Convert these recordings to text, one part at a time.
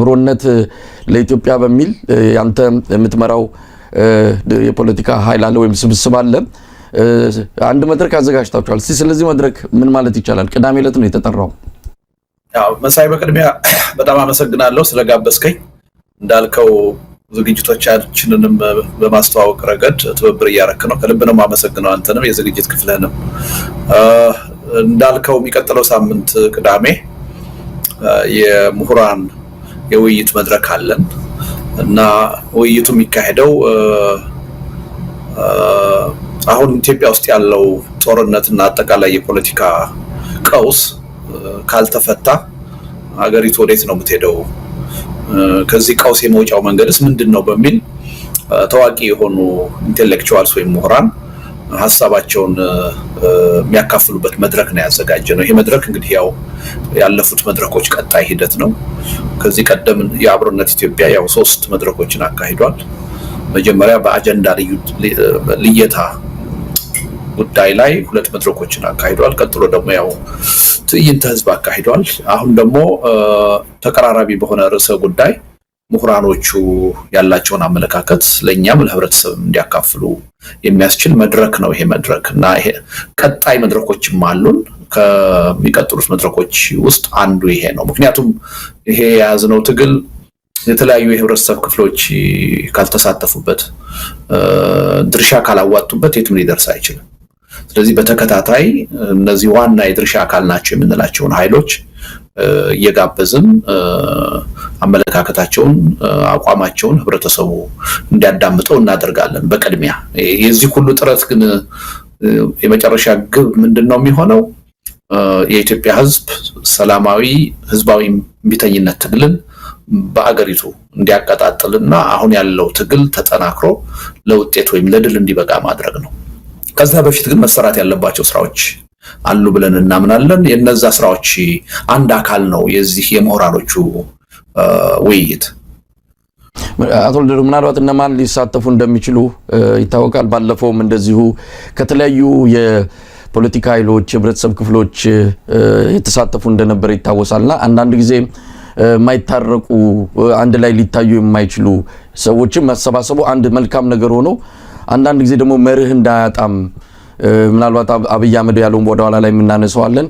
ብሮነት ለኢትዮጵያ በሚል ያንተ የምትመራው የፖለቲካ ኃይል አለ ወይም ስብስብ አለ አንድ መድረክ አዘጋጅታችኋል ስለዚህ መድረክ ምን ማለት ይቻላል ቅዳሜ ዕለት ነው የተጠራው ያው መሳይ በቅድሚያ በጣም አመሰግናለሁ ስለጋበዝከኝ እንዳልከው ዝግጅቶቻችንንም በማስተዋወቅ ረገድ ትብብር ያረክ ነው ከልብ ነው ማመሰግነው አንተንም የዝግጅት ክፍልህንም እንዳልከው የሚቀጥለው ሳምንት ቅዳሜ የምሁራን የውይይት መድረክ አለን እና ውይይቱ የሚካሄደው አሁን ኢትዮጵያ ውስጥ ያለው ጦርነትና አጠቃላይ የፖለቲካ ቀውስ ካልተፈታ ሀገሪቱ ወዴት ነው የምትሄደው ከዚህ ቀውስ የመውጫው መንገድስ ምንድነው በሚል ታዋቂ የሆኑ ኢንተሌክቹዋልስ ወይ ምሁራን ሐሳባቸውን የሚያካፍሉበት መድረክ ነው ያዘጋጀነው ይሄ መድረክ እንግዲህ ያው ያለፉት መድረኮች ቀጣይ ሂደት ነው ከዚህ ቀደም የአብሮነት ኢትዮጵያ ያው 3 መድረኮችን አካሂዷል መጀመሪያ በአጀንዳ ልየታ ጉዳይ ላይ 2 መድረኮችን አካሂዷል ቀጥሎ ደግሞ ያው ትዕይንተ ህዝብ አካሂዷል አሁን ደግሞ ተቀራራቢ በሆነ ርዕሰ ጉዳይ ምሁራኖቹ ያላቸውን አመለካከት ለኛም ለህብረተሰብ እንዲያካፍሉ የሚያስችል መድረክ ነው ይሄ መድረክ እና ይሄ ቀጣይ መድረኮችም አሉን ከሚቀጥሉት መድረኮች ውስጥ አንዱ ይሄ ነው ምክንያቱም ይሄ ያዝነው ትግል የተለያዩ የህብረተሰብ ክፍሎች ካልተሳተፉበት ድርሻ ካላዋጡበት የትም ሊደርስ አይችልም ስለዚህ በተከታታይ እነዚህ ዋና የድርሻ አካል ናቸው የምንላቸውን ኃይሎች እየጋበዝን አመለካከታቸውን አቋማቸውን ህብረተሰቡ እንዲያዳምጠው እናደርጋለን በቅድሚያ የዚህ ሁሉ ጥረት ግን የመጨረሻ ግብ ምንድነው የሚሆነው የኢትዮጵያ ህዝብ ሰላማዊ ህዝባዊ ቢተኝነት ትግልን በአገሪቱ እንዲያቀጣጥልና አሁን ያለው ትግል ተጠናክሮ ለውጤት ወይም ለድል እንዲበቃ ማድረግ ነው ከዛ በፊት ግን መሰራት ያለባቸው ስራዎች አሉ ብለን እናምናለን የነዛ ስራዎች አንድ አካል ነው የዚህ የምሁራኖቹ ውይይት አቶ ልደሩ ምናልባት እነማን ሊሳተፉ እንደሚችሉ ይታወቃል ባለፈውም እንደዚሁ ከተለያዩ የፖለቲካ ኃይሎች የህብረተሰብ ክፍሎች የተሳተፉ እንደነበር ይታወሳልና አንዳንድ ጊዜ ማይታረቁ አንድ ላይ ሊታዩ የማይችሉ ሰዎችን ማሰባሰቡ አንድ መልካም ነገር ሆኖ አንዳንድ ጊዜ ደግሞ መርህ እንዳያጣም ምናልባት አብይ አህመድ ያለውን ወደኋላ ላይ እናነሳዋለን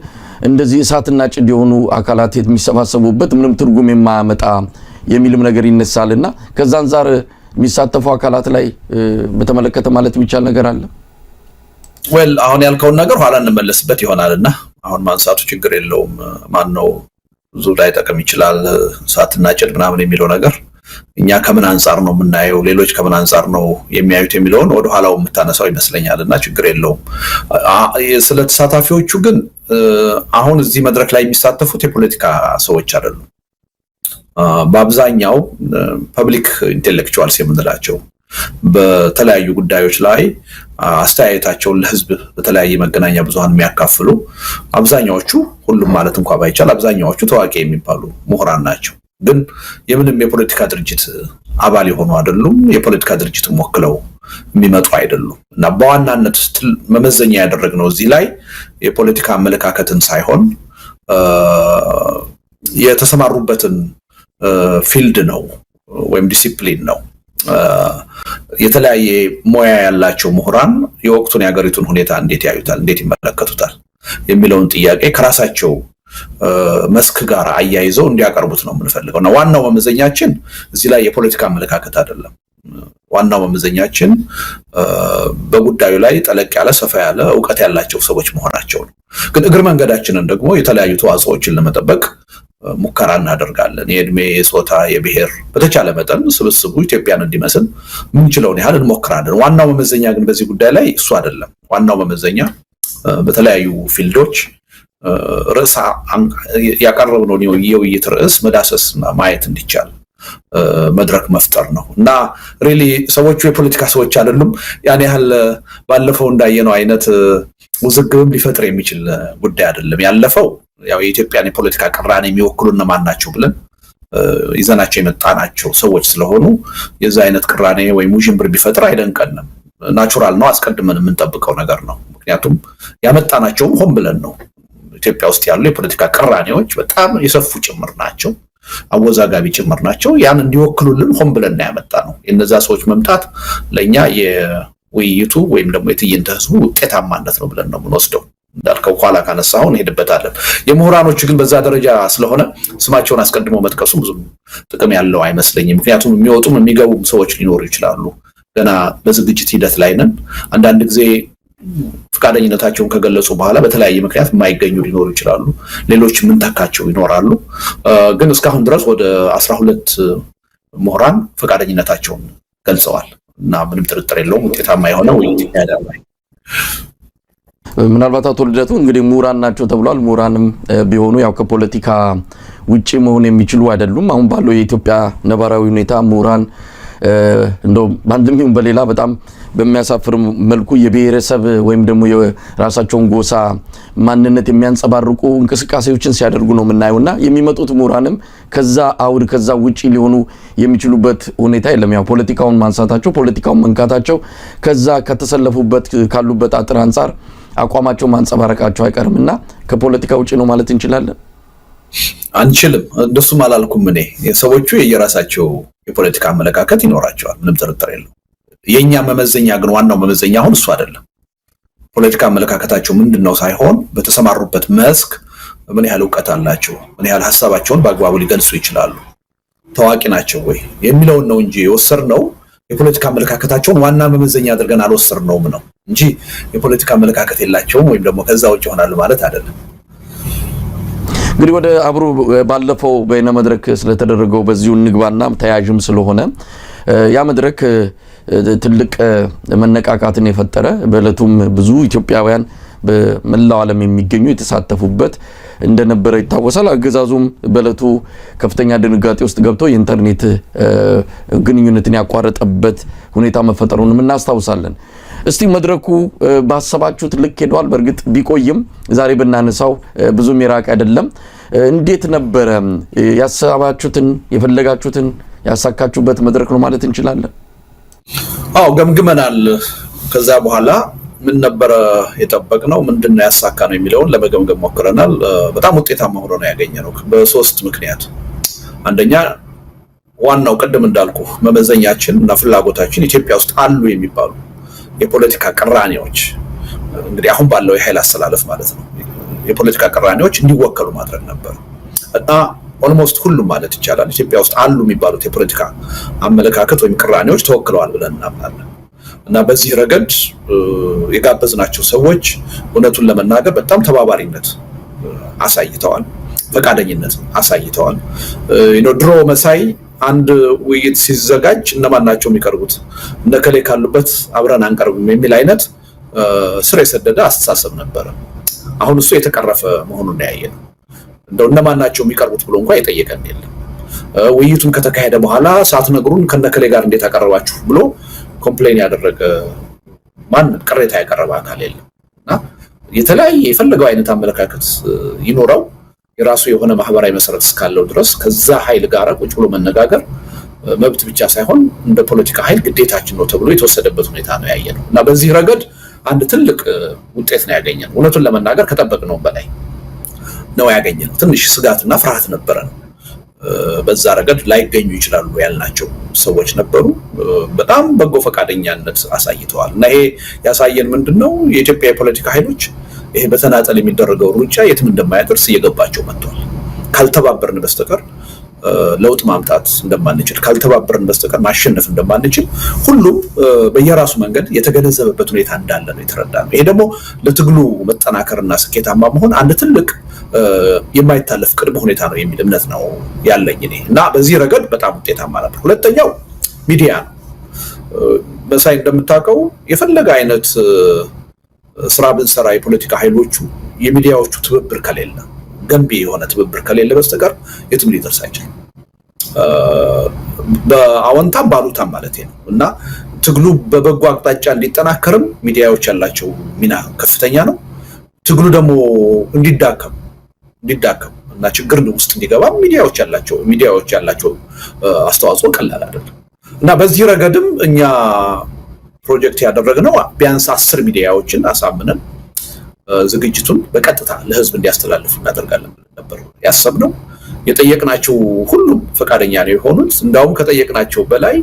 እንደዚህ እሳትና ጭድ የሆኑ አካላት የሚሰባሰቡበት ምንም ትርጉም የማያመጣ የሚልም ነገር ይነሳልና ከዛ አንፃር የሚሳተፉ አካላት ላይ በተመለከተ ማለት የሚቻል ነገር አለ ወል አሁን ያልከውን ነገር ኋላ እንመለስበት ይሆናልና አሁን ማንሳቱ ችግር የለውም ማን ነው ብዙ ላይ ተቀም ይችላል እሳትና ጭድ ምናምን የሚለው ነገር እኛ ከምን አንፃር ነው የምናየው ሌሎች ከምን አንፃር ነው የሚያዩት የሚለውን ወደ ኋላው የምታነሳው ይመስለኛልና ችግር የለውም ስለ ተሳታፊዎቹ ግን አሁን እዚህ መድረክ ላይ የሚሳተፉት የፖለቲካ ሰዎች አይደሉም በአብዛኛው ፐብሊክ ኢንተሌክቹዋልስ የምንላቸው በተለያዩ ጉዳዮች ላይ አስተያየታቸውን ለህዝብ በተለያየ መገናኛ ብዙሃን የሚያካፍሉ አብዛኛዎቹ ሁሉም ማለት እንኳን ባይቻል አብዛኛዎቹ ታዋቂ የሚባሉ ምሁራን ናቸው ግን የምንም የፖለቲካ ድርጅት አባል የሆኑ አይደሉም የፖለቲካ ድርጅቱን ወክለው የሚመጡ አይደሉም እና በዋናነት መመዘኛ ያደረግነው እዚህ ላይ የፖለቲካ አመለካከትን ሳይሆን የተሰማሩበትን ፊልድ ነው ወይም ዲሲፕሊን ነው የተለያየ ሞያ ያላቸው ምሁራን የወቅቱን ያገሪቱን ሁኔታ እንዴት ያዩታል እንዴት ይመለከቱታል የሚለውን ጥያቄ ከራሳቸው መስክ ጋር አያይዘው እንዲያቀርቡት ነው የምንፈልገውና ዋናው መመዘኛችን እዚህ ላይ የፖለቲካ አመለካከት አይደለም ዋናው መመዘኛችን በጉዳዩ ላይ ጠለቅ ያለ ሰፋ ያለ ዕውቀት ያላቸው ሰዎች መሆናቸው ነው ግን እግር መንገዳችንን ደግሞ የተለያዩ ተዋጽኦችን ለመጠበቅ ሙከራ እናደርጋለን የእድሜ የጾታ የብሔር በተቻለ መጠን ስብስቡ ኢትዮጵያን እንዲመስል ምንችለውን ያህል እንሞክራለን ዋናው መመዘኛ ግን በዚህ ጉዳይ ላይ እሱ አይደለም ዋናው መመዘኛ በተለያዩ ፊልዶች ርዕስ ያቀረብነው የውይይት ርዕስ መዳሰስ ማየት እንዲቻል መድረክ መፍጠር ነው እና ሪሊ ሰዎቹ የፖለቲካ ሰዎች አይደሉም ያን ያህል ባለፈው እንዳየነው አይነት ውዝግብም ሊፈጥር የሚችል ጉዳይ አይደለም ያለፈው ያው የኢትዮጵያን የፖለቲካ ቅራኔ የሚወክሉና ማን ናቸው ብለን ይዘናቸው የመጣናቸው ሰዎች ስለሆኑ የዛ አይነት ቅራኔ ወይ ሙጅምብር ቢፈጥር አይደንቀንም ናቹራል ነው አስቀድመን የምንጠብቀው ነገር ነው ምክንያቱም ያመጣናቸው ሆን ብለን ነው ኢትዮጵያ ውስጥ ያሉ የፖለቲካ ቅራኔዎች በጣም የሰፉ ጭምር ናቸው አወዛጋቢ ጭምር ናቸው። ያን እንዲወክሉልን ሆን ብለን ያመጣ ነው። የነዛ ሰዎች መምጣት ለኛ የውይይቱ ወይም ደግሞ የትዕይንተ ህዝቡ ውጤታማነት ነው ብለን ነው የምንወስደው። እንዳልከው ኋላ ካነሳው እንሄድበታለን። የምሁራኖች ግን በዛ ደረጃ ስለሆነ ስማቸውን አስቀድሞ መጥቀሱ ብዙ ጥቅም ያለው አይመስለኝም። ምክንያቱም የሚወጡም የሚገቡም ሰዎች ሊኖሩ ይችላሉ። ገና በዝግጅት ሂደት ላይ ነን። አንዳንድ ጊዜ ፈቃደኝነታቸውን ከገለጹ በኋላ በተለያየ ምክንያት የማይገኙ ሊኖሩ ይችላሉ። ሌሎች ምንተካቸው ይኖራሉ። ግን እስካሁን ድረስ ወደ 12 ምሁራን ፈቃደኝነታቸውን ገልጸዋል እና ምንም ጥርጥር የለውም ውጤታማ የሆነ ውይይት ያደርጋል። ምናልባት አቶ ልደቱ እንግዲህ ምሁራን ናቸው ተብሏል። ምሁራንም ቢሆኑ ያው ከፖለቲካ ውጪ መሆን የሚችሉ አይደሉም። አሁን ባለው የኢትዮጵያ ነባራዊ ሁኔታ ምሁራን እንደው ባንድም ይሁን በሌላ በጣም በሚያሳፍር መልኩ የብሔረሰብ ወይም ደግሞ የራሳቸውን ጎሳ ማንነት የሚያንጸባርቁ እንቅስቃሴዎችን ሲያደርጉ ነው የምናየውና የሚመጡት ምሁራንም ከዛ አውድ ከዛ ውጪ ሊሆኑ የሚችሉበት ሁኔታ የለም። ያው ፖለቲካውን ማንሳታቸው ፖለቲካውን መንካታቸው ከዛ ከተሰለፉበት ካሉበት አጥር አንፃር አቋማቸው ማንጸባረቃቸው አይቀርምና ከፖለቲካ ውጪ ነው ማለት እንችላለን? አንችልም። እንደሱም አላልኩም። እኔ ሰዎቹ የየራሳቸው የፖለቲካ አመለካከት ይኖራቸዋል፣ ምንም ጥርጥር የለው። የኛ መመዘኛ ግን ዋናው መመዘኛ አሁን እሱ አይደለም። ፖለቲካ አመለካከታቸው ምንድነው ሳይሆን በተሰማሩበት መስክ ምን ያህል ዕውቀት አላቸው፣ ምን ያህል ሐሳባቸውን በአግባቡ ሊገልጹ ይችላሉ፣ ታዋቂ ናቸው ወይ የሚለውን ነው እንጂ የወሰድነው የፖለቲካ አመለካከታቸውን ዋና መመዘኛ አድርገን አልወሰድነውም ነው እንጂ የፖለቲካ አመለካከት የላቸውም ወይም ደግሞ ከዛ ውጭ ይሆናል ማለት አይደለም። እንግዲህ ወደ አብሮ ባለፈው በይነ መድረክ ስለተደረገው በዚሁ ንግባና ተያያዥም ስለሆነ ያ መድረክ ትልቅ መነቃቃትን የፈጠረ በእለቱም ብዙ ኢትዮጵያውያን በመላው ዓለም የሚገኙ የተሳተፉበት እንደነበረ ይታወሳል። አገዛዙም በእለቱ ከፍተኛ ድንጋጤ ውስጥ ገብቶ የኢንተርኔት ግንኙነትን ያቋረጠበት ሁኔታ መፈጠሩንም እናስታውሳለን። እስቲ መድረኩ ባሰባችሁት ልክ ሄዷል? በእርግጥ ቢቆይም ዛሬ ብናነሳው ብዙም የራቅ አይደለም። እንዴት ነበረ? ያሰባችሁትን የፈለጋችሁትን ያሳካችሁበት መድረክ ነው ማለት እንችላለን? አዎ ገምግመናል። ከዛ በኋላ ምን ነበረ የጠበቅነው ምንድነው ያሳካነው የሚለውን ለመገምገም ሞክረናል። በጣም ውጤታማ ሆኖ ነው ያገኘነው በሶስት ምክንያት። አንደኛ ዋናው ቅድም እንዳልኩ መመዘኛችን እና ፍላጎታችን ኢትዮጵያ ውስጥ አሉ የሚባሉ የፖለቲካ ቅራኔዎች እንግዲህ አሁን ባለው የኃይል አስተላለፍ ማለት ነው የፖለቲካ ቅራኔዎች እንዲወከሉ ማድረግ ነበር እና ኦልሞስት ሁሉም ማለት ይቻላል ኢትዮጵያ ውስጥ አሉ የሚባሉት የፖለቲካ አመለካከት ወይም ቅራኔዎች ተወክለዋል ብለን እናምናለን። እና በዚህ ረገድ የጋበዝናቸው ሰዎች እውነቱን ለመናገር በጣም ተባባሪነት አሳይተዋል፣ ፈቃደኝነት አሳይተዋል። ድሮ መሳይ አንድ ውይይት ሲዘጋጅ እነማን ናቸው የሚቀርቡት እነከሌ ካሉበት አብረን አንቀርብም የሚል አይነት ስር የሰደደ አስተሳሰብ ነበር። አሁን እሱ የተቀረፈ መሆኑን ያየነው። እንደው እነማን ናቸው የሚቀርቡት ብሎ እንኳን የጠየቀን የለም። ውይይቱን ከተካሄደ በኋላ ሳትነግሩን ከነከሌ ጋር እንዴት አቀረባችሁ ብሎ ኮምፕሌን ያደረገ ማንም ቅሬታ ያቀረበ አካል የለም። እና የተለያየ የፈለገው አይነት አመለካከት ይኖረው የራሱ የሆነ ማህበራዊ መሰረት እስካለው ድረስ ከዛ ኃይል ጋር ቁጭ ብሎ መነጋገር መብት ብቻ ሳይሆን እንደ ፖለቲካ ኃይል ግዴታችን ነው ተብሎ የተወሰደበት ሁኔታ ነው ያየነው። እና በዚህ ረገድ አንድ ትልቅ ውጤት ነው ያገኘነው። እውነቱን ለመናገር ከጠበቅነው በላይ ነው ያገኘነው። ትንሽ ስጋትና ፍርሃት ነበረን። በዛ ረገድ ላይገኙ ይችላሉ ያልናቸው ሰዎች ነበሩ። በጣም በጎ ፈቃደኛነት አሳይተዋል። እና ይሄ ያሳየን ምንድነው የኢትዮጵያ የፖለቲካ ኃይሎች ይሄ በተናጠል የሚደረገው ሩጫ የትም እንደማያደርስ እየገባቸው መጥቷል። ካልተባበርን በስተቀር ለውጥ ማምጣት እንደማንችል፣ ካልተባበርን በስተቀር ማሸነፍ እንደማንችል ሁሉም በየራሱ መንገድ የተገነዘበበት ሁኔታ እንዳለ ነው የተረዳነው። ይሄ ደግሞ ለትግሉ መጠናከርና ስኬታማ መሆን አንድ ትልቅ የማይታለፍ ቅድመ ሁኔታ ነው የሚል እምነት ነው ያለኝ እኔ። እና በዚህ ረገድ በጣም ውጤታማ ነበር። ሁለተኛው ሚዲያ ነው። መሳይ እንደምታውቀው የፈለገ አይነት ስራ ብንሰራ የፖለቲካ ኃይሎቹ የሚዲያዎቹ ትብብር ከሌለ፣ ገንቢ የሆነ ትብብር ከሌለ በስተቀር የትም ሊደርስ አይችልም። በአዎንታም ባሉታም ማለት ነው። እና ትግሉ በበጎ አቅጣጫ እንዲጠናከርም ሚዲያዎች ያላቸው ሚና ከፍተኛ ነው። ትግሉ ደግሞ እንዲዳከም እና ችግር ውስጥ እንዲገባ ሚዲያዎች ያላቸው አስተዋጽኦ ቀላል አይደለም። እና በዚህ ረገድም እኛ ፕሮጀክት ያደረግነው ቢያንስ 10 ሚዲያዎችን አሳምነን ዝግጅቱን በቀጥታ ለህዝብ እንዲያስተላልፉ እናደርጋለን ነበር ያሰብነው። የጠየቅናቸው ሁሉም ፈቃደኛ ነው የሆኑት። እንዳውም ከጠየቅናቸው በላይ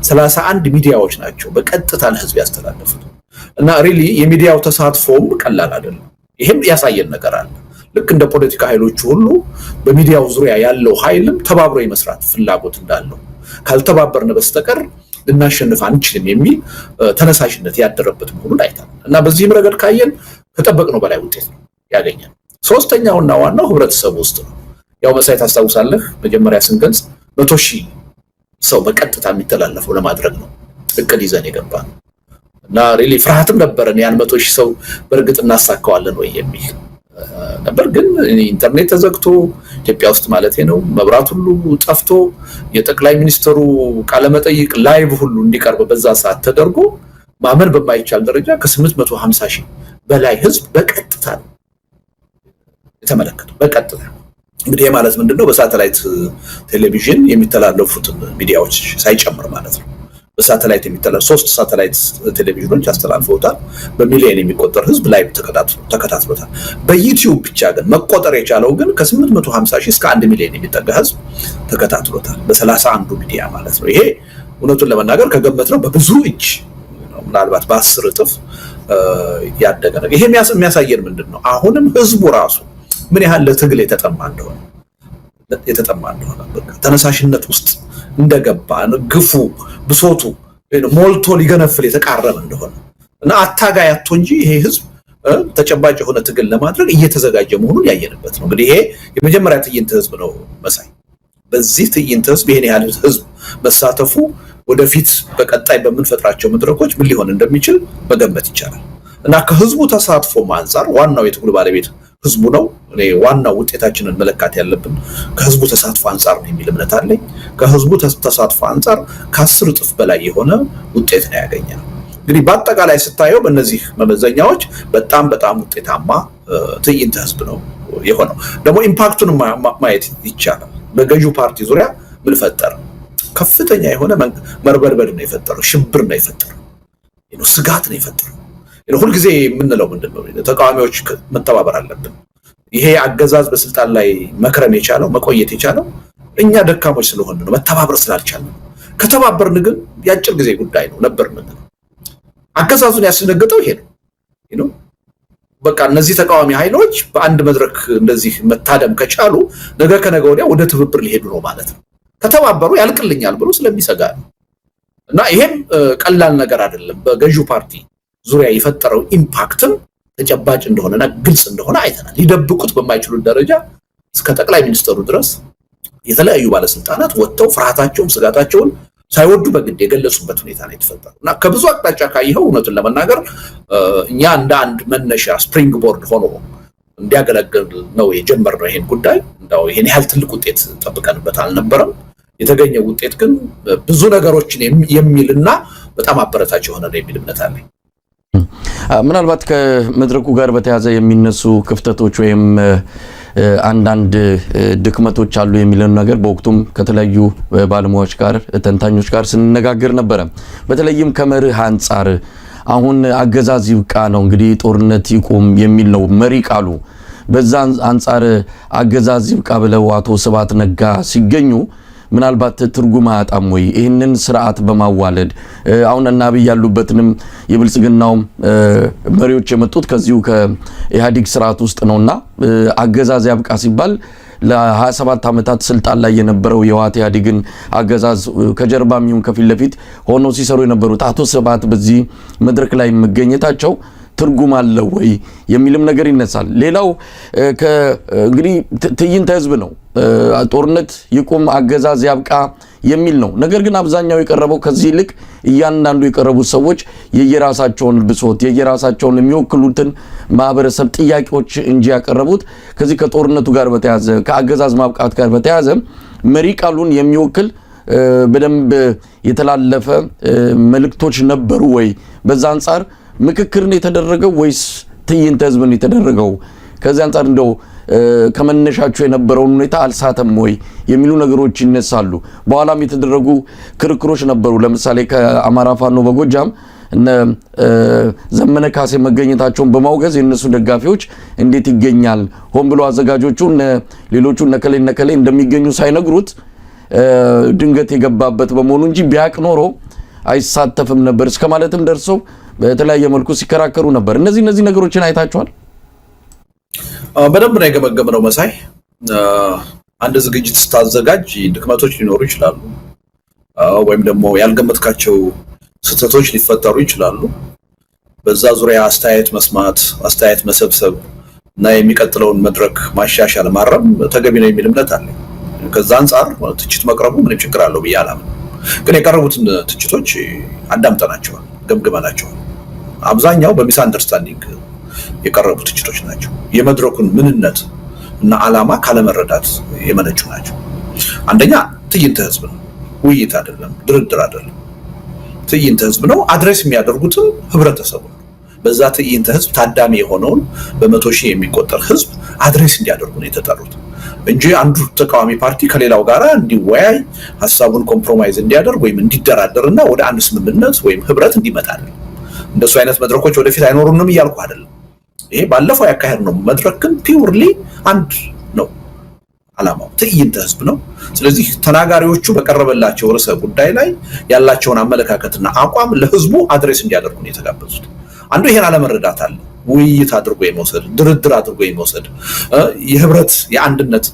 31 ሚዲያዎች ናቸው በቀጥታ ለህዝብ ያስተላለፉት እና ሪሊ የሚዲያው ተሳትፎም ቀላል አይደለም። ይሄም ያሳየን ነገር አለ። ልክ እንደ ፖለቲካ ኃይሎች ሁሉ በሚዲያው ዙሪያ ያለው ኃይልም ተባብሮ የመስራት ፍላጎት እንዳለው ካልተባበርን በስተቀር ልናሸንፍ አንችልም የሚል ተነሳሽነት ያደረበት መሆኑን አይተናል እና በዚህም ረገድ ካየን ከጠበቅነው በላይ ውጤት ነው ያገኘን። ሶስተኛውና ዋናው ህብረተሰቡ ውስጥ ነው። ያው መሳይ ታስታውሳለህ መጀመሪያ ስንገልጽ 100,000 ሰው በቀጥታ የሚተላለፈው ለማድረግ ነው እቅድ ይዘን የገባነው እና ሪሊ ፍርሃትም ነበረን ያን 100,000 ሰው በእርግጥ እናሳካዋለን ወይ የሚል ነበር። ግን ኢንተርኔት ተዘግቶ ኢትዮጵያ ውስጥ ማለት ነው መብራት ሁሉ ጠፍቶ የጠቅላይ ሚኒስትሩ ቃለ መጠይቅ ላይቭ ሁሉ እንዲቀርብ በዛ ሰዓት ተደርጎ ማመን በማይቻል ደረጃ ከ850,000 በላይ ህዝብ በቀጥታ ነው የተመለከተው። በቀጥታ እንግዲህ ማለት ምንድነው በሳተላይት ቴሌቪዥን የሚተላለፉት ሚዲያዎች ሳይጨምር ማለት ነው። በሳተላይት የሚተላለፉ 3 ሳተላይት ቴሌቪዥኖች አስተላልፈውታል። በሚሊዮን የሚቆጠር ህዝብ ላይቭ ተከታትሎታል። በዩቲዩብ ብቻ ግን መቆጠር የቻለው ግን ከ850,000 እስከ 1 ሚሊዮን የሚጠጋ ህዝብ ተከታትሎታል በ31 ሚዲያ ማለት ነው። ይሄ እውነቱን ለመናገር ከገመትነው በብዙ እጅ ምናልባት በ10 እጥፍ ያደገ ነው። ይሄ የሚያሳየን ምንድነው አሁንም ህዝቡ ራሱ ምን ያህል ለትግል የተጠማ እንደሆነ በቃ ተነሳሽነት ውስጥ እንደገባ ግፉ ብሶቱ ሞልቶ ሊገነፍል የተቃረበ እንደሆነ እና አታጋይ አጥቶ እንጂ ይሄ ህዝብ ተጨባጭ የሆነ ትግል ለማድረግ እየተዘጋጀ መሆኑን ያየንበት ነው። እንግዲህ ይሄ የመጀመሪያ ትዕይንተ ህዝብ ነው መሳይ። በዚህ ትዕይንተ ህዝብ ይሄን ያህል ህዝብ መሳተፉ ወደፊት በቀጣይ በምንፈጥራቸው መድረኮች ምን ሊሆን እንደሚችል መገመት ይቻላል እና ከህዝቡ ተሳትፎ አንፃር ዋናው የትግሉ ባለቤት ህዝቡ ነው። እኔ ዋናው ውጤታችንን መለካት ያለብን ከህዝቡ ተሳትፎ አንፃር ነው የሚል እምነት አለኝ። ከህዝቡ ተሳትፎ አንፃር ከ10 እጥፍ በላይ የሆነ ውጤት ነው ያገኘነው። እንግዲህ በአጠቃላይ ስታየው በእነዚህ መመዘኛዎች በጣም ውጤታማ ትዕይንተ ህዝብ ነው የሆነው። ደግሞ ኢምፓክቱን ማየት ይቻላል። በገዢው ፓርቲ ዙሪያ ምን ፈጠረ? ከፍተኛ የሆነ መርበርበድ ነው የፈጠረው፣ ሽብር ነው የፈጠረው፣ ስጋት ነው የፈጠረው። ሁልጊዜ የምንለው ምንድነው ተቃዋሚዎች መተባበር አለብን። ይሄ አገዛዝ በስልጣን ላይ መክረም የቻለው መቆየት የቻለው እኛ ደካሞች ስለሆነ ነው፣ መተባበር ስላልቻልን። ከተባበርን ግን የአጭር ጊዜ ጉዳይ ነው ነበር ምንድነው አገዛዙን ያስደነገጠው ይሄ ነው። በቃ እነዚህ ተቃዋሚ ኃይሎች በአንድ መድረክ እንደዚህ መታደም ከቻሉ ነገ ከነገ ወዲያ ወደ ትብብር ሊሄዱ ነው ማለት ነው። ከተባበሩ ያልቅልኛል ብሎ ስለሚሰጋ ነው እና ይሄም ቀላል ነገር አይደለም። በገዢው ፓርቲ ዙሪያ የፈጠረው ኢምፓክትም ተጨባጭ እንደሆነና ግልጽ እንደሆነ አይተናል። ሊደብቁት በማይችሉት ደረጃ እስከ ጠቅላይ ሚኒስትሩ ድረስ የተለያዩ ባለስልጣናት ወጥተው ፍርሃታቸውን ስጋታቸውን ሳይወዱ በግድ የገለጹበት ሁኔታ ነው የተፈጠረው እና ከብዙ አቅጣጫ ካየኸው እውነቱን ለመናገር እኛ እንደ አንድ መነሻ ስፕሪንግ ቦርድ ሆኖ እንዲያገለግል ነው የጀመርነው ይሄን ጉዳይ። እንዳው ይሄን ያህል ትልቅ ውጤት ጠብቀንበት አልነበረም። የተገኘው ውጤት ግን ብዙ ነገሮችን የሚልና በጣም አበረታች የሆነ ነው የሚል እምነት አለኝ። ምናልባት ከመድረኩ ጋር በተያያዘ የሚነሱ ክፍተቶች ወይም አንዳንድ ድክመቶች አሉ የሚለን ነገር በወቅቱም ከተለያዩ ባለሙያዎች ጋር ተንታኞች ጋር ስንነጋገር ነበረ። በተለይም ከመርህ አንፃር አሁን አገዛዝ ይብቃ ነው እንግዲህ ጦርነት ይቁም የሚል ነው መሪ ቃሉ። በዛ አንፃር አገዛዝ ይብቃ ብለው አቶ ስብሐት ነጋ ሲገኙ ምናልባት ትርጉም አያጣም ወይ? ይህንን ስርዓት በማዋለድ አሁን እና አብይ ያሉበትንም የብልጽግናው መሪዎች የመጡት ከዚሁ ከኢህአዴግ ስርዓት ውስጥ ነውና አገዛዝ ያብቃ ሲባል ለ27 ዓመታት ስልጣን ላይ የነበረው የህወሓት ኢህአዴግን አገዛዝ ከጀርባም ይሁን ከፊት ለፊት ሆኖ ሲሰሩ የነበሩት አቶ ስብሐት በዚህ መድረክ ላይ መገኘታቸው ትርጉም አለው ወይ የሚልም ነገር ይነሳል። ሌላው እንግዲህ ትዕይንተ ህዝብ ነው። ጦርነት ይቁም አገዛዝ ያብቃ የሚል ነው። ነገር ግን አብዛኛው የቀረበው ከዚህ ይልቅ እያንዳንዱ የቀረቡት ሰዎች የየራሳቸውን ብሶት የየራሳቸውን የሚወክሉትን ማህበረሰብ ጥያቄዎች እንጂ ያቀረቡት ከዚህ ከጦርነቱ ጋር በተያያዘ ከአገዛዝ ማብቃት ጋር በተያያዘ መሪ ቃሉን የሚወክል በደንብ የተላለፈ መልእክቶች ነበሩ ወይ? በዛ አንፃር ምክክር ነው የተደረገው ወይስ ትዕይንተ ህዝብ ነው የተደረገው? ከዚህ አንፃር እንደው ከመነሻቸው የነበረውን ሁኔታ አልሳተም ወይ የሚሉ ነገሮች ይነሳሉ። በኋላም የተደረጉ ክርክሮች ነበሩ። ለምሳሌ ከአማራ ፋኖ በጎጃም እነ ዘመነ ካሴ መገኘታቸውን በማውገዝ የነሱ ደጋፊዎች እንዴት ይገኛል ሆን ብሎ አዘጋጆቹ ሌሎቹ ነከሌ እንደሚገኙ ሳይነግሩት ድንገት የገባበት በመሆኑ እንጂ ቢያቅ ኖሮ አይሳተፍም ነበር እስከማለትም ደርሰው በተለያየ መልኩ ሲከራከሩ ነበር። እነዚህ ነገሮችን አይታችኋል? በደንብ ነው የገመገምነው መሳይ። አንድ ዝግጅት ስታዘጋጅ ድክመቶች ሊኖሩ ይችላሉ፣ ወይም ደግሞ ያልገመትካቸው ስህተቶች ሊፈጠሩ ይችላሉ። በዛ ዙሪያ አስተያየት መስማት፣ አስተያየት መሰብሰብ እና የሚቀጥለውን መድረክ ማሻሻል ማረም ተገቢ ነው የሚል እምነት አለ። ከዛ አንፃር ትችት መቅረቡ ምንም ችግር አለው ብዬ አላምንም። ግን የቀረቡትን ትችቶች አዳምጠናቸዋል፣ ገምግመናቸዋል። አብዛኛው በሚስ አንደርስታንዲንግ የቀረቡ ትችቶች ናቸው። የመድረኩን ምንነት እና ዓላማ ካለመረዳት የመነጩ ናቸው። አንደኛ ትዕይንተ ህዝብ ነው፣ ውይይት አይደለም፣ ድርድር አይደለም። ትዕይንተ ህዝብ ነው። አድሬስ የሚያደርጉትም ህብረተሰቡ ነው። በዛ ትዕይንተ ህዝብ ታዳሚ የሆነውን በመቶ ሺህ የሚቆጠር ህዝብ አድሬስ እንዲያደርጉ ነው የተጠሩት እንጂ አንዱ ተቃዋሚ ፓርቲ ከሌላው ጋር እንዲወያይ ሀሳቡን ኮምፕሮማይዝ እንዲያደርግ ወይም እንዲደራደርና ወደ አንድ ስምምነት ወይም ህብረት እንዲመጣ አይደለም። እንደሱ አይነት መድረኮች ወደፊት አይኖሩንም እያልኩ አይደለም። ይሄ ባለፈው ያካሄድ ነው መድረክ ግን ፒውርሊ አንድ ነው፣ ዓላማው ትዕይንተ ህዝብ ነው። ስለዚህ ተናጋሪዎቹ በቀረበላቸው ርዕሰ ጉዳይ ላይ ያላቸውን አመለካከትና አቋም ለህዝቡ አድሬስ እንዲያደርጉ ነው የተጋበዙት። አንዱ ይሄን አለመረዳት አለ። ውይይት አድርጎ የመውሰድ ድርድር አድርጎ የመውሰድ የህብረት የአንድነት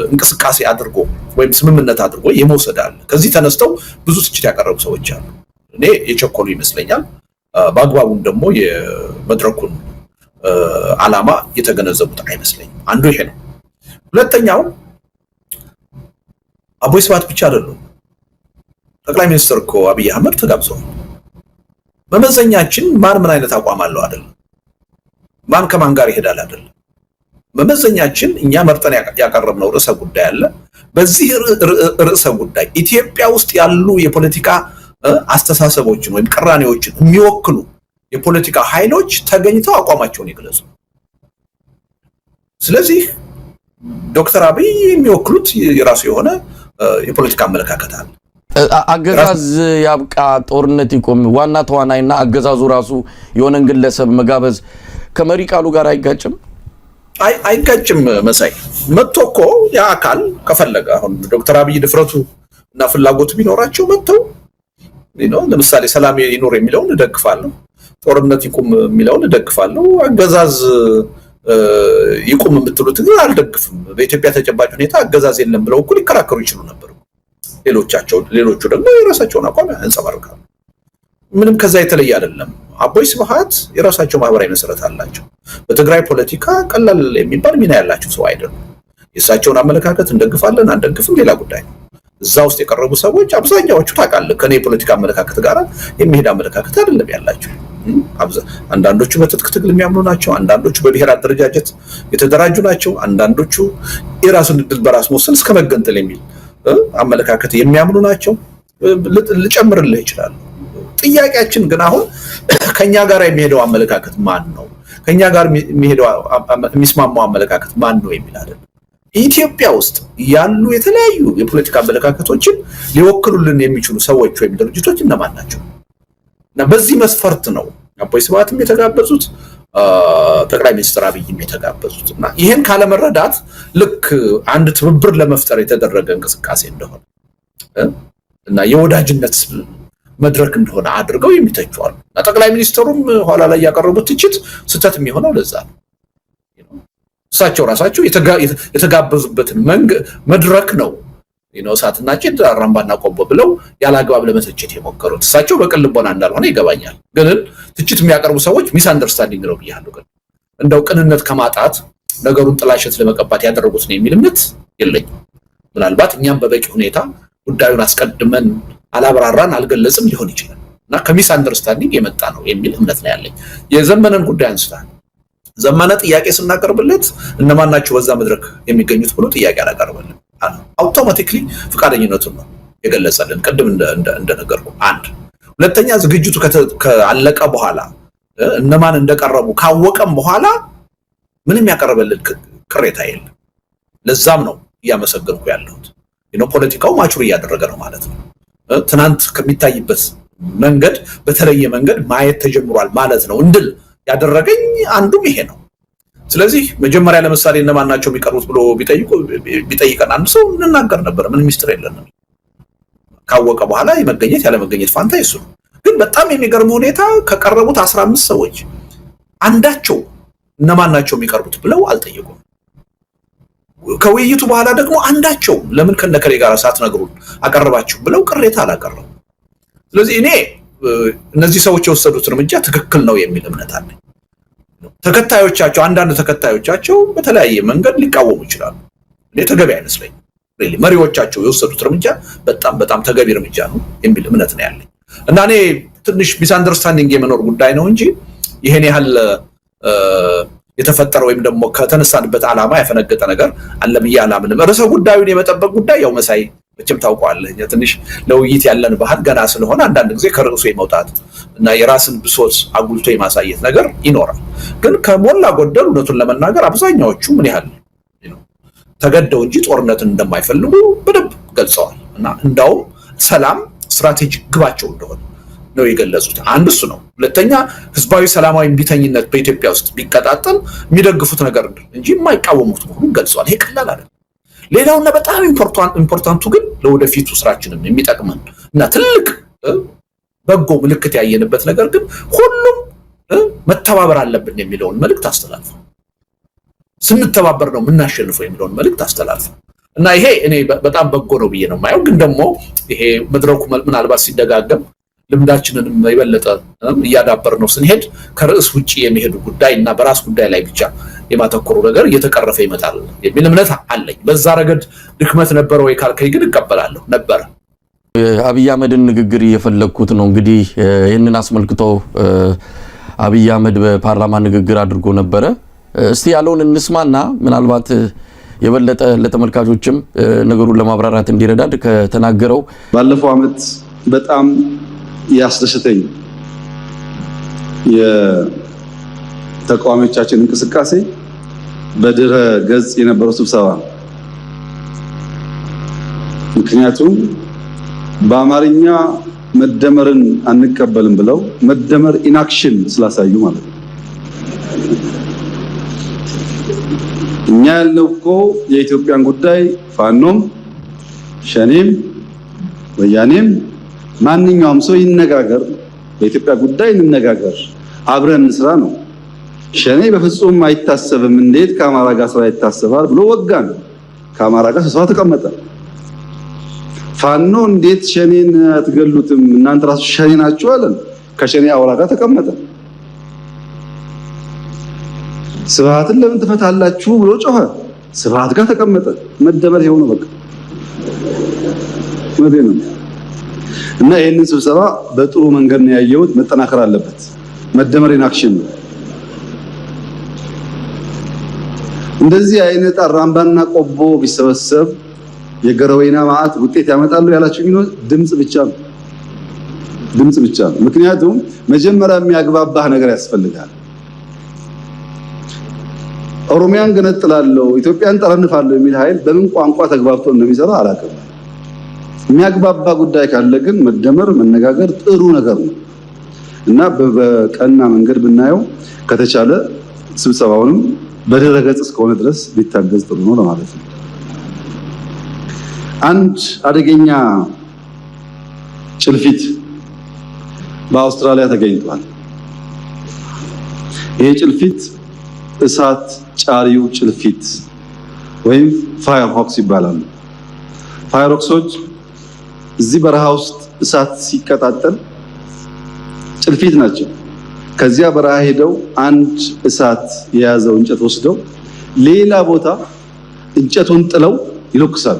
እንቅስቃሴ አድርጎ ወይም ስምምነት አድርጎ የመውሰድ አለ። ከዚህ ተነስተው ብዙ ትችት ያቀረቡ ሰዎች አሉ። እኔ የቸኮሉ ይመስለኛል። በአግባቡም ደግሞ የመድረኩን ዓላማ የተገነዘቡት አይመስለኝም። አንዱ ይሄ ነው። ሁለተኛው አቦይ ስብሃት ብቻ አይደሉም። ጠቅላይ ሚኒስትር እኮ አብይ አህመድ ተጋብዘዋል። መመዘኛችን ማን ምን አይነት አቋም አለው አይደለም፣ ማን ከማን ጋር ይሄዳል አይደለም። መመዘኛችን እኛ መርጠን ያቀረብነው ርዕሰ ጉዳይ አለ። በዚህ ርዕሰ ጉዳይ ኢትዮጵያ ውስጥ ያሉ የፖለቲካ አስተሳሰቦችን ወይም ቅራኔዎችን የሚወክሉ የፖለቲካ ኃይሎች ተገኝተው አቋማቸውን ይግለጹ። ስለዚህ ዶክተር አብይ የሚወክሉት የራሱ የሆነ የፖለቲካ አመለካከት አለ። አገዛዝ ያብቃ፣ ጦርነት ይቆም፣ ዋና ተዋናይና አገዛዙ ራሱ የሆነን ግለሰብ መጋበዝ ከመሪ ቃሉ ጋር አይጋጭም? አይጋጭም መሳይ። መጥቶ እኮ ያ አካል ከፈለገ አሁን ዶክተር አብይ ድፍረቱ እና ፍላጎቱ ቢኖራቸው መጥተው ለምሳሌ ሰላም ይኖር የሚለውን እደግፋለሁ፣ ጦርነት ይቁም የሚለውን እደግፋለሁ፣ አገዛዝ ይቁም የምትሉት ግን አልደግፍም፣ በኢትዮጵያ ተጨባጭ ሁኔታ አገዛዝ የለም ብለው እኮ ሊከራከሩ ይችሉ ነበር። ሌሎቹ ደግሞ የራሳቸውን አቋም ያንጸባርቃሉ። ምንም ከዛ የተለየ አይደለም። አቦይ ስብሃት የራሳቸው ማህበራዊ መሰረት አላቸው። በትግራይ ፖለቲካ ቀላል የሚባል ሚና ያላቸው ሰው አይደሉም። የእሳቸውን አመለካከት እንደግፋለን አንደግፍም ሌላ ጉዳይ ነው። እዛ ውስጥ የቀረቡ ሰዎች አብዛኛዎቹ ታውቃለህ ከኔ የፖለቲካ አመለካከት ጋር የሚሄድ አመለካከት አይደለም ያላቸው። አንዳንዶቹ በትጥቅ ትግል የሚያምኑ ናቸው። አንዳንዶቹ በብሔር አደረጃጀት የተደራጁ ናቸው። አንዳንዶቹ የራስን እድል በራስ መወሰን እስከ መገንጠል የሚል አመለካከት የሚያምኑ ናቸው። ልጨምርልህ ይችላል። ጥያቄያችን ግን አሁን ከኛ ጋር የሚሄደው አመለካከት ማን ነው? ከኛ ጋር የሚስማማው አመለካከት ማን ነው የሚል አይደለም። ኢትዮጵያ ውስጥ ያሉ የተለያዩ የፖለቲካ አመለካከቶችን ሊወክሉልን የሚችሉ ሰዎች ወይም ድርጅቶች እነማን ናቸው? እና በዚህ መስፈርት ነው አቦይ ስብሃትም የተጋበዙት ጠቅላይ ሚኒስትር አብይም የተጋበዙት። እና ይሄን ካለመረዳት ልክ አንድ ትብብር ለመፍጠር የተደረገ እንቅስቃሴ እንደሆነ እና የወዳጅነት መድረክ እንደሆነ አድርገው የሚተቹዋሉ። እና ጠቅላይ ሚኒስትሩም ኋላ ላይ ያቀረቡት ትችት ስህተት የሚሆነው ለዛ ነው። እሳቸው ራሳቸው የተጋበዙበትን መድረክ ነው እሳትና ጭድ አራምባና ቆቦ ብለው ያላግባብ ለመተቸት የሞከሩት። እሳቸው በቅን ልቦና እንዳልሆነ ይገባኛል። ግን ትችት የሚያቀርቡ ሰዎች ሚስ አንደርስታንዲንግ ነው ብያለሁ። ግን እንደው ቅንነት ከማጣት ነገሩን ጥላሸት ለመቀባት ያደረጉት ነው የሚል እምነት የለኝም። ምናልባት እኛም በበቂ ሁኔታ ጉዳዩን አስቀድመን አላብራራን አልገለጽም ሊሆን ይችላል እና ከሚስ አንደርስታንዲንግ የመጣ ነው የሚል እምነት ነው ያለኝ። የዘመነን ጉዳይ አንስታል። ዘመነ ጥያቄ ስናቀርብለት እነማን ናቸው በዛ መድረክ የሚገኙት ብሎ ጥያቄ አላቀርበልን። አውቶማቲክሊ ፍቃደኝነቱን ነው የገለጸልን። ቅድም እንደነገርኩ አንድ ሁለተኛ ዝግጅቱ ካለቀ በኋላ እነማን እንደቀረቡ ካወቀም በኋላ ምንም ያቀርበልን ቅሬታ የለም። ለዛም ነው እያመሰገንኩ ያለሁት። ፖለቲካው ማቹር እያደረገ ነው ማለት ነው። ትናንት ከሚታይበት መንገድ በተለየ መንገድ ማየት ተጀምሯል ማለት ነው እንድል ያደረገኝ አንዱም ይሄ ነው። ስለዚህ መጀመሪያ ለምሳሌ እነማን ናቸው የሚቀርቡት ብሎ ቢጠይቀን አንድ ሰው እንናገር ነበር። ምን ሚስጥር የለንም። ካወቀ በኋላ የመገኘት ያለ መገኘት ፋንታ ይሱ ነው። ግን በጣም የሚገርም ሁኔታ ከቀረቡት 15 ሰዎች አንዳቸው እነማን ናቸው የሚቀርቡት ብለው አልጠየቁም። ከውይይቱ በኋላ ደግሞ አንዳቸው ለምን ከነከሌ ጋር ሳትነግሩን አቀርባችሁ ብለው ቅሬታ አላቀረቡ። ስለዚህ እኔ እነዚህ ሰዎች የወሰዱት እርምጃ ትክክል ነው የሚል እምነት አለኝ። ተከታዮቻቸው አንዳንድ ተከታዮቻቸው በተለያየ መንገድ ሊቃወሙ ይችላሉ። እኔ ተገቢ አይመስለኝም። መሪዎቻቸው የወሰዱት እርምጃ በጣም ተገቢ እርምጃ ነው የሚል እምነት ነው ያለኝ እና እኔ ትንሽ ሚስ አንደርስታንዲንግ የመኖር ጉዳይ ነው እንጂ ይሄን ያህል የተፈጠረ ወይም ደግሞ ከተነሳንበት ዓላማ ያፈነገጠ ነገር አለ ብዬ አላምንም። ርዕሰ ጉዳዩን የመጠበቅ ጉዳይ ያው መሳይ መቼም ታውቀዋለህ፣ ትንሽ ለውይይት ያለን ባህል ገና ስለሆነ አንዳንድ ጊዜ ከርዕሱ የመውጣት እና የራስን ብሶት አጉልቶ የማሳየት ነገር ይኖራል። ግን ከሞላ ጎደል እውነቱን ለመናገር አብዛኛዎቹ ምን ያህል ተገደው እንጂ ጦርነትን እንደማይፈልጉ በደንብ ገልጸዋል እና እንዳውም ሰላም ስትራቴጂክ ግባቸው እንደሆነ ነው የገለጹት። አንድ እሱ ነው። ሁለተኛ ህዝባዊ ሰላማዊ ቢተኝነት በኢትዮጵያ ውስጥ ቢቀጣጠል የሚደግፉት ነገር እንጂ የማይቃወሙት መሆኑን ገልጸዋል። ይሄ ቀላል አይደለም። ሌላውና በጣም ኢምፖርታንቱ ግን ለወደፊቱ ስራችንን የሚጠቅመን እና ትልቅ በጎ ምልክት ያየንበት ነገር ግን ሁሉም መተባበር አለብን የሚለውን መልእክት አስተላልፈው፣ ስንተባበር ነው የምናሸንፈው የሚለውን መልእክት አስተላልፈው እና ይሄ እኔ በጣም በጎ ነው ብዬ ነው የማየው። ግን ደግሞ ይሄ መድረኩ ምናልባት ሲደጋገም ልምዳችንንም የበለጠ እያዳበር ነው ስንሄድ ከርዕስ ውጪ የሚሄዱ ጉዳይ እና በራስ ጉዳይ ላይ ብቻ የማተኮሩ ነገር እየተቀረፈ ይመጣል የሚል እምነት አለኝ። በዛ ረገድ ድክመት ነበረ ወይ ካልከኝ ግን እቀበላለሁ ነበረ። አብይ አህመድን ንግግር እየፈለኩት ነው እንግዲህ ይህንን አስመልክቶ አብይ አህመድ በፓርላማ ንግግር አድርጎ ነበረ። እስቲ ያለውን እንስማና ምናልባት የበለጠ ለተመልካቾችም ነገሩን ለማብራራት እንዲረዳድ ከተናገረው ባለፈው ዓመት በጣም ያስደስተኝ የተቃዋሚዎቻችን እንቅስቃሴ በድረ ገጽ የነበረው ስብሰባ። ምክንያቱም በአማርኛ መደመርን አንቀበልም ብለው መደመር ኢንአክሽን ስላሳዩ ማለት ነው። እኛ ያልነው እኮ የኢትዮጵያን ጉዳይ ፋኖም ሸኔም ወያኔም ማንኛውም ሰው ይነጋገር፣ በኢትዮጵያ ጉዳይ እንነጋገር፣ አብረን እንስራ ነው። ሸኔ በፍጹም አይታሰብም፣ እንዴት ከአማራ ጋር ስራ ይታሰባል ብሎ ወጋን። ከአማራ ጋር ስብሰባ ተቀመጠ። ፋኖ እንዴት ሸኔን አትገሉትም እናንተ ራሱ ሸኔ ናችሁ አለን። ከሸኔ አውራ ጋር ተቀመጠ። ስብሃትን ለምን ትፈታላችሁ ብሎ ጮኸ። ስብሃት ጋር ተቀመጠ። መደመር ይሄው ነው በቃ ነው። እና ይሄንን ስብሰባ በጥሩ መንገድ ነው ያየሁት። መጠናከር አለበት። መደመር ኢንአክሽን ነው። እንደዚህ አይነት አራምባና ቆቦ ቢሰበሰብ የገረወይና ማዕት ውጤት ያመጣሉ ያላችሁ ግን ድምጽ ብቻ ነው። ምክንያቱም መጀመሪያ የሚያግባባህ ነገር ያስፈልጋል። ኦሮሚያን ገነጥላለሁ ኢትዮጵያን ጠረንፋለሁ የሚል ኃይል በምን ቋንቋ ተግባብቶ እንደሚሰራ አላውቅም። የሚያግባባ ጉዳይ ካለ ግን መደመር መነጋገር ጥሩ ነገር ነው እና በቀና መንገድ ብናየው ከተቻለ ስብሰባውንም በድረገጽ እስከሆነ ድረስ ቢታገዝ ጥሩ ነው ለማለት ነው። አንድ አደገኛ ጭልፊት በአውስትራሊያ ተገኝቷል። ይሄ ጭልፊት እሳት ጫሪው ጭልፊት ወይም ፋየር ሆክስ ይባላል። ፋየር ሆክሶች እዚህ በረሃ ውስጥ እሳት ሲቀጣጠል ጭልፊት ናቸው። ከዚያ በረሃ ሄደው አንድ እሳት የያዘው እንጨት ወስደው ሌላ ቦታ እንጨቱን ጥለው ይለኩሳሉ።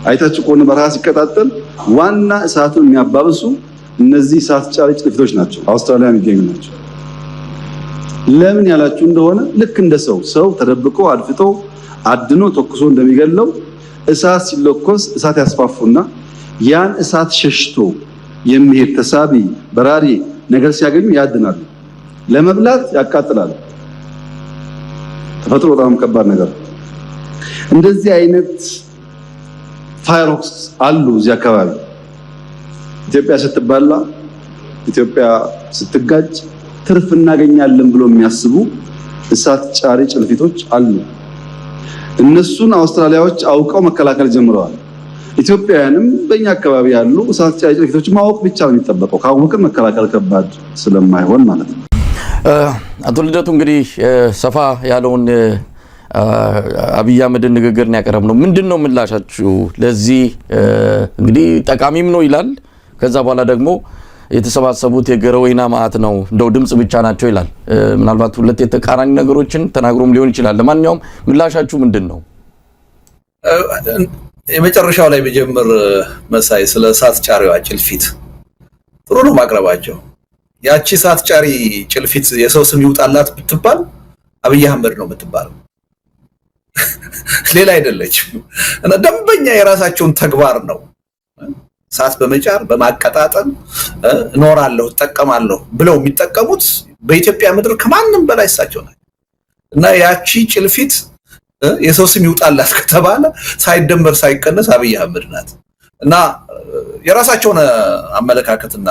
አይታችሁ ከሆነ በረሃ ሲቀጣጠል ዋና እሳቱን የሚያባብሱ እነዚህ እሳት ጫሪ ጭልፊቶች ናቸው። አውስትራሊያ የሚገኙ ናቸው። ለምን ያላችሁ እንደሆነ ልክ እንደ ሰው ተደብቆ አድፍጦ አድኖ ተኩሶ እንደሚገለው እሳት ሲለኮስ እሳት ያስፋፉና ያን እሳት ሸሽቶ የሚሄድ ተሳቢ በራሪ ነገር ሲያገኙ ያድናሉ። ለመብላት ያቃጥላሉ። ተፈጥሮ በጣም ከባድ ነገር። እንደዚህ አይነት ፋየር ሆክስ አሉ እዚህ አካባቢ። ኢትዮጵያ ስትባላ ኢትዮጵያ ስትጋጭ ትርፍ እናገኛለን ብሎ የሚያስቡ እሳት ጫሪ ጭልፊቶች አሉ። እነሱን አውስትራሊያዎች አውቀው መከላከል ጀምረዋል። ኢትዮጵያውያንም በእኛ አካባቢ ያሉ እሳት ጫሪ ጭልፊቶች ማወቅ ብቻ ነው የሚጠበቀው። ካወቅን መከላከል ከባድ ስለማይሆን ማለት ነው። አቶ ልደቱ እንግዲህ ሰፋ ያለውን አብይ አህመድን ንግግር ነው ያቀረብነው። ምንድነው ምላሻችሁ ለዚህ? እንግዲህ ጠቃሚም ነው ይላል። ከዛ በኋላ ደግሞ የተሰባሰቡት የገረወይና ማአት ነው እንደው ድምጽ ብቻ ናቸው ይላል። ምናልባት ሁለት የተቃራኒ ነገሮችን ተናግሮም ሊሆን ይችላል። ለማንኛውም ምላሻችሁ ምንድነው? የመጨረሻው ላይ በጀምር መሳይ ስለ እሳት ጫሪዋ ጭልፊት ጥሩ ነው ማቅረባቸው። ያቺ እሳት ጫሪ ጭልፊት የሰው ስም ይውጣላት ብትባል አብይ አህመድ ነው የምትባለው፣ ሌላ አይደለችም። እና ደንበኛ የራሳቸውን ተግባር ነው እሳት በመጫር በማቀጣጠል እኖራለሁ እጠቀማለሁ ብለው የሚጠቀሙት በኢትዮጵያ ምድር ከማንም በላይ እሳቸው ናቸው። እና ያቺ ጭልፊት የሰው ስም ይውጣላት ከተባለ ሳይደመር ሳይቀነስ አብይ አህመድ ናት። እና የራሳቸውን አመለካከትና